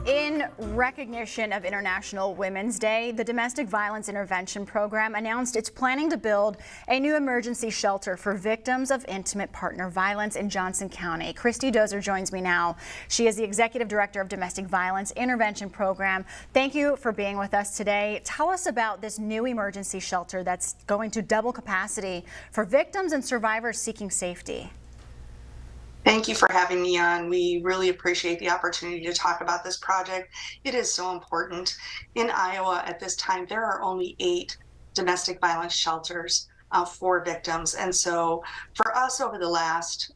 In recognition of International Women's Day, the Domestic Violence Intervention Program announced it's planning to build a new emergency shelter for victims of intimate partner violence in Johnson County. Christy Dozer joins me now. She is the Executive Director of Domestic Violence Intervention Program. Thank you for being with us today. Tell us about this new emergency shelter that's going to double capacity for victims and survivors seeking safety. Thank you for having me on. We really appreciate the opportunity to talk about this project. It is so important. In Iowa at this time, there are only 8 domestic violence shelters for victims. And so for us over the last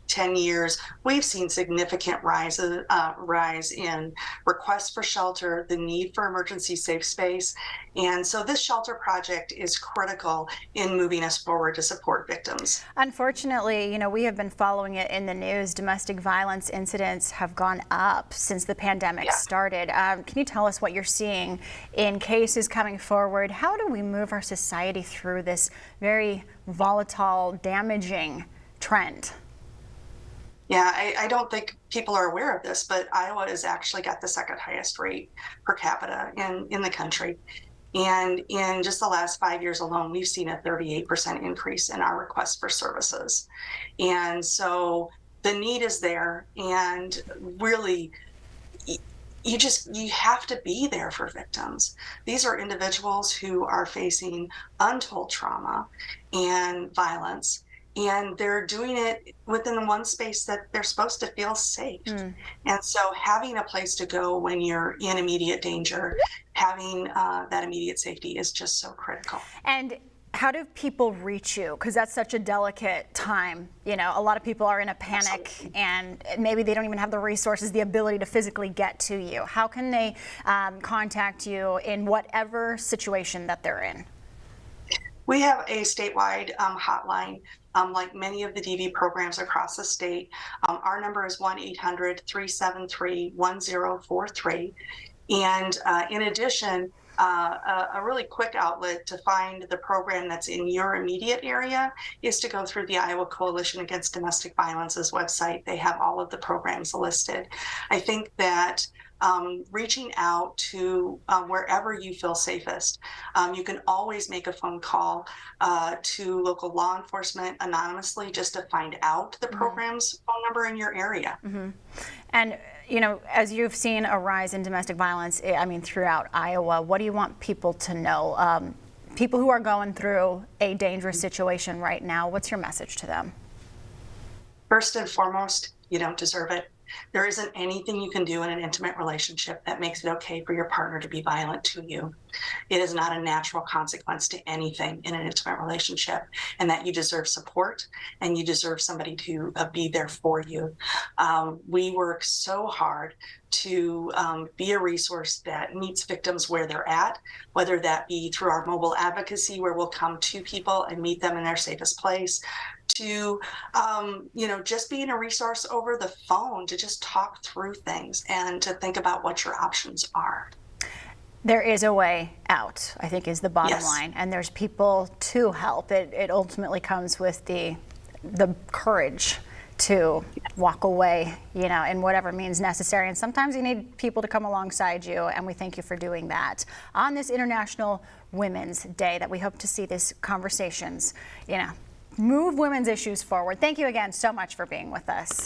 10 years, we've seen significant rise in requests for shelter, the need for emergency safe space. And so this shelter project is critical in moving us forward to support victims. Unfortunately, we have been following it in the news. Domestic violence incidents have gone up since the pandemic started. Can you tell us what you're seeing in cases coming forward? How do we move our society through this very volatile, damaging trend? Yeah, I don't think people are aware of this, but Iowa has actually got the second highest rate per capita in the country. And in just the last 5 years alone, we've seen a 38% increase in our requests for services. And so the need is there, and really, you have to be there for victims. These are individuals who are facing untold trauma and violence, and they're doing it within one space that they're supposed to feel safe. And so having a place to go when you're in immediate danger, having that immediate safety is just so critical. And how do people reach you? Because that's such a delicate time. A lot of people are in a panic. Absolutely. And maybe they don't even have the resources, the ability to physically get to you. How can they contact you in whatever situation that they're in? We have a statewide hotline, like many of the DV programs across the state. Our number is 1-800-373-1043. And in addition, a really quick outlet to find the program that's in your immediate area is to go through the Iowa Coalition Against Domestic Violence's website. They have all of the programs listed. I think that reaching out to wherever you feel safest. You can always make a phone call to local law enforcement anonymously just to find out the program's phone number in your area. And as you've seen a rise in domestic violence, throughout Iowa, what do you want people to know? People who are going through a dangerous situation right now, what's your message to them? First and foremost, you don't deserve it. There isn't anything you can do in an intimate relationship that makes it okay for your partner to be violent to you. It is not a natural consequence to anything in an intimate relationship, and that you deserve support and you deserve somebody to be there for you. We work so hard to be a resource that meets victims where they're at, whether that be through our mobile advocacy, where we'll come to people and meet them in their safest place, to just being a resource over the phone to just talk through things and to think about what your options are. There is a way out, I think, is the bottom line, and there's people to help. It ultimately comes with the courage to walk away, in whatever means necessary. And sometimes you need people to come alongside you, and we thank you for doing that on this International Women's Day that we hope to see these conversations, move women's issues forward. Thank you again so much for being with us.